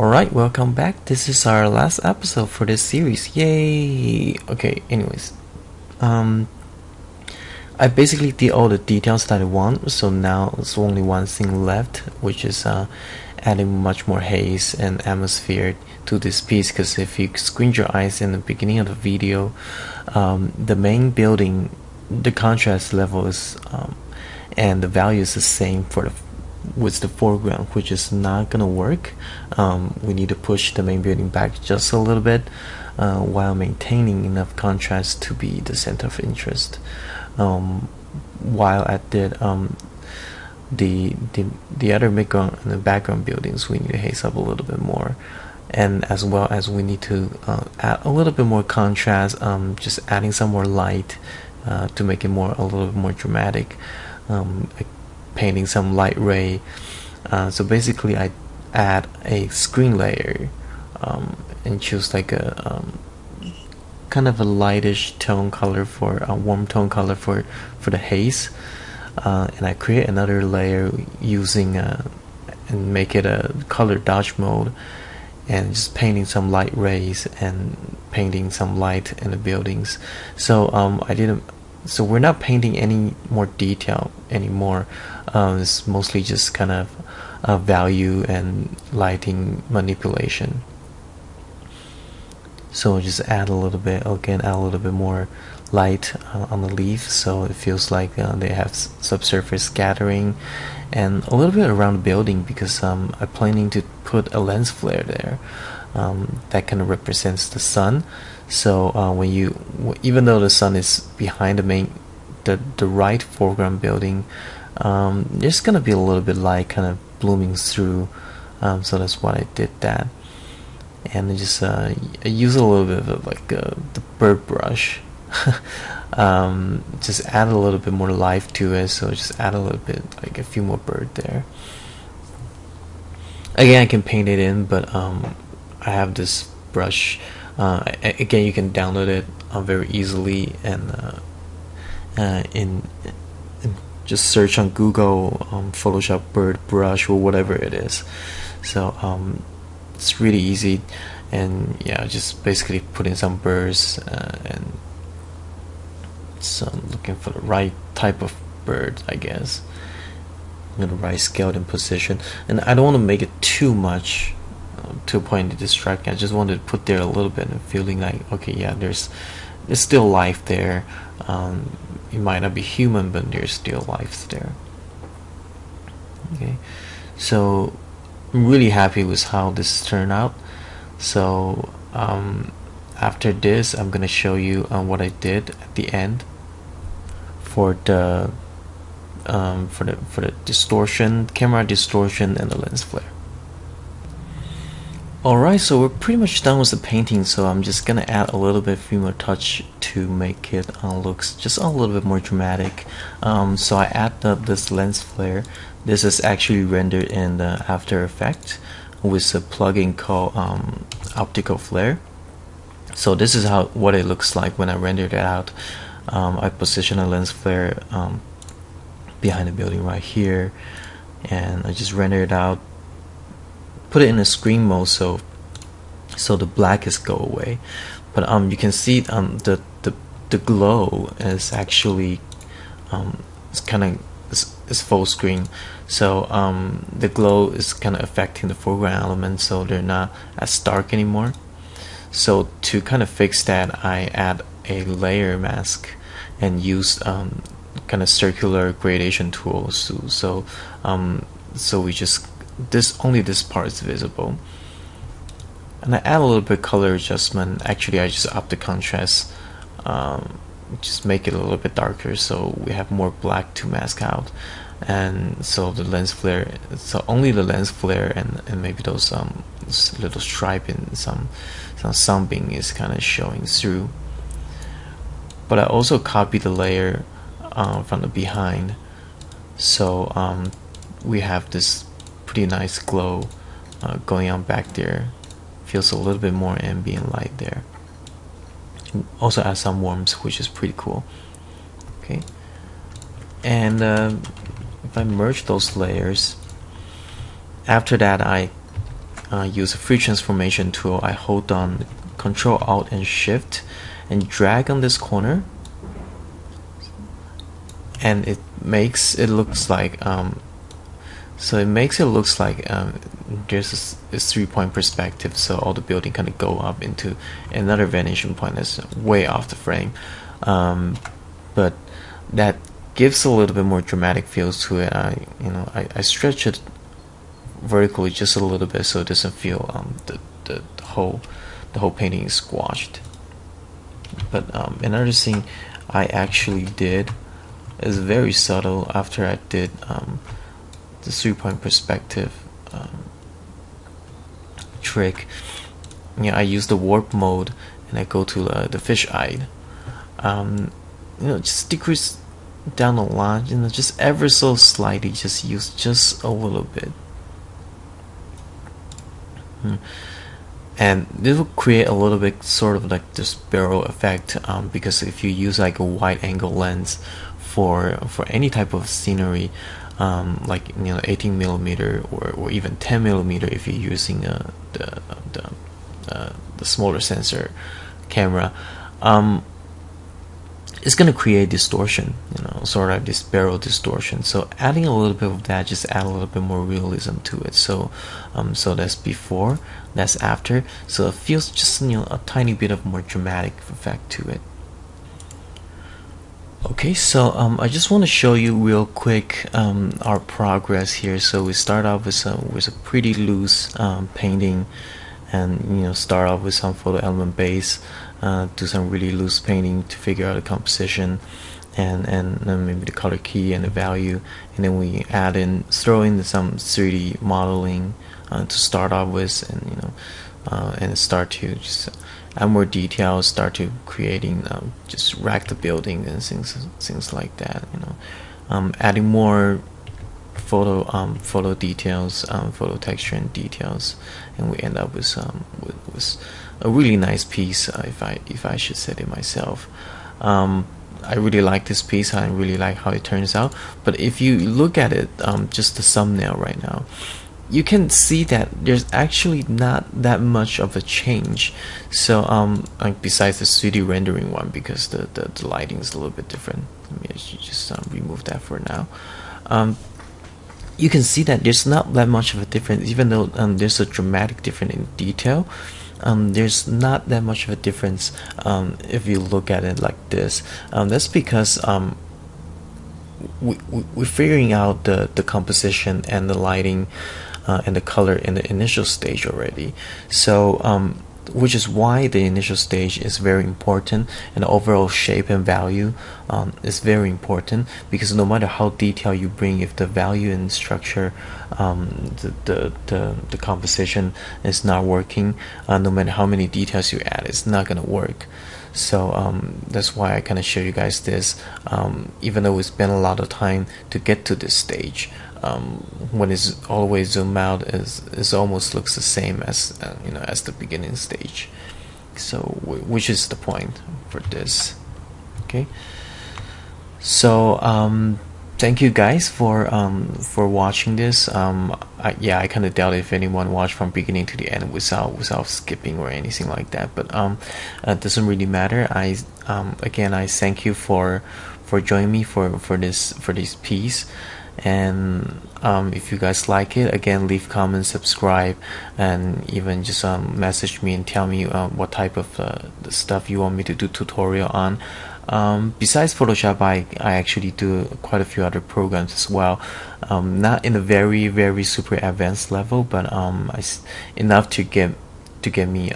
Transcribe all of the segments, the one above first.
Alright, welcome back. This is our last episode for this series. Yay! Okay, anyways. I basically did all the details that I want, so now there's only one thing left, which is adding much more haze and atmosphere to this piece, because if you squint your eyes in the beginning of the video, the main building, the contrast level is and the value is the same for the with the foreground, which is not gonna work. We need to push the main building back just a little bit while maintaining enough contrast to be the center of interest. While at the other midground and the background buildings, we need to haze up a little bit more, and as well as we need to add a little bit more contrast, just adding some more light to make it a little bit more dramatic, like painting some light ray. So basically I add a screen layer and choose like a kind of a lightish tone color for a warm tone color for the haze, and I create another layer using and make it a color dodge mode, and just painting some light rays and painting some light in the buildings. So so we're not painting any more detail anymore. It's mostly just kind of value and lighting manipulation. So just add a little bit, again, add a little bit more light on the leaf, so it feels like they have subsurface scattering, and a little bit around the building, because I'm planning to put a lens flare there that kind of represents the sun. So when even though the sun is behind the right foreground building, there's gonna be a little bit light kind of blooming through, so that's why I did that. And I just I use a little bit of like the bird brush, just add a little bit more life to it, so just add a little bit, like a few more bird there. Again, I can paint it in, but I have this brush. Again, you can download it very easily, and just search on Google Photoshop bird brush or whatever it is. So it's really easy, and yeah, just basically put in some birds and some, looking for the right type of bird, I guess. I'm gonna right scale in position, and I don't want to make it too much to a point to distract. I just wanted to put there a little bit and feeling like, okay, yeah, there's still life there. It might not be human, but there's still life there. Okay, so I'm really happy with how this turned out. So after this, I'm gonna show you what I did at the end for the distortion, camera distortion, and the lens flare. Alright, so we're pretty much done with the painting, so I'm just gonna add a little bit few more touch to make it look just a little bit more dramatic. So I add this lens flare. This is actually rendered in the After Effects with a plugin called optical flare. So this is what it looks like when I rendered it out. I position a lens flare behind the building right here, and I just render it out, put it in a screen mode, so the black is go away. But you can see the glow is actually it's kind of is full screen, so the glow is kind of affecting the foreground elements, so they're not as dark anymore. So to kind of fix that, I add a layer mask and use kind of circular gradation tools. So we just only this part is visible, and I add a little bit color adjustment. Actually, I just up the contrast, just make it a little bit darker, so we have more black to mask out. And so the lens flare, so only the lens flare and maybe those little stripe and some sunbeam is kind of showing through. But I also copy the layer from the behind, so we have this pretty nice glow going on back there. Feels a little bit more ambient light there. Also add some warmth, which is pretty cool. Okay, and if I merge those layers, after that I use a free transformation tool. I hold down Control Alt and Shift and drag on this corner, and it makes it looks like there's this 3-point perspective, so all the building kind of go up into another vanishing point that's way off the frame, but that gives a little bit more dramatic feels to it. I stretch it vertically just a little bit so it doesn't feel the whole painting is squashed. But another thing I actually did is very subtle. After I did the 3-point perspective trick, I use the warp mode and I go to the fisheye. Just decrease down the line, just ever so slightly, just use just a little bit. And this will create a little bit sort of like this barrel effect, because if you use like a wide angle lens for any type of scenery, like 18mm or even 10mm if you're using the smaller sensor camera, it's going to create distortion, sort of this barrel distortion. So adding a little bit of that, just add a little bit more realism to it. So so that's before, that's after, so it feels just a tiny bit of more dramatic effect to it. Okay, so I just want to show you real quick our progress here. So we start off with a pretty loose painting, and start off with some photo element base, do some really loose painting to figure out the composition, and then maybe the color key and the value, and then we throw in some 3D modeling to start off with, and start to just add more details, start to creating just rack the building and things like that. Adding more photo details, photo texture and details, and we end up with a really nice piece, if I should say it myself. I really like this piece. I really like how it turns out. But if you look at it, just the thumbnail right now, you can see that there's actually not that much of a change. So like besides the 3D rendering one, because the lighting is a little bit different. Let me just remove that for now. You can see that there's not that much of a difference, even though there's a dramatic difference in detail. There's not that much of a difference if you look at it like this. That's because we're figuring out the composition and the lighting and the color in the initial stage already. So which is why the initial stage is very important, and the overall shape and value is very important, because no matter how detailed you bring, if the value and structure, the composition is not working, no matter how many details you add, it's not going to work. So that's why I kind of show you guys this, even though we spent a lot of time to get to this stage. When it's all the way zoomed out, it almost looks the same as as the beginning stage. So which is the point for this. Okay, so thank you guys for watching this. I kind of doubt if anyone watched from beginning to the end without skipping or anything like that, but it doesn't really matter. Again, I thank you for joining me for this piece. And if you guys like it, again, leave comments, subscribe, and even just message me and tell me what type of the stuff you want me to do tutorial on. Besides Photoshop, I actually do quite a few other programs as well, not in a very super advanced level, but enough to get me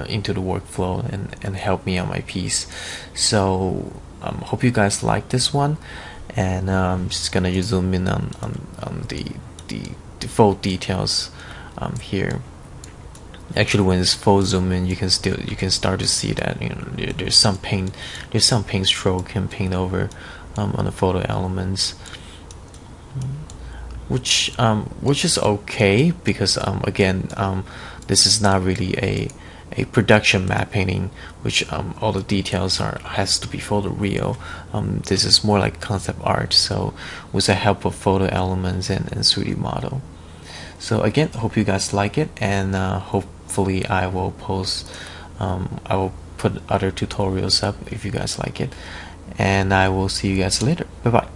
into the workflow and help me on my piece. So hope you guys like this one. And I'm just gonna zoom in on the default details here. Actually, when it's full zoom in, you can start to see that there's some paint stroke and paint over on the photo elements, which is okay, because again, this is not really a production matte painting, which all the details has to be photo real. This is more like concept art, so with the help of photo elements and 3D model. So again, hope you guys like it, and hopefully I will post I will put other tutorials up if you guys like it, and I will see you guys later. Bye bye.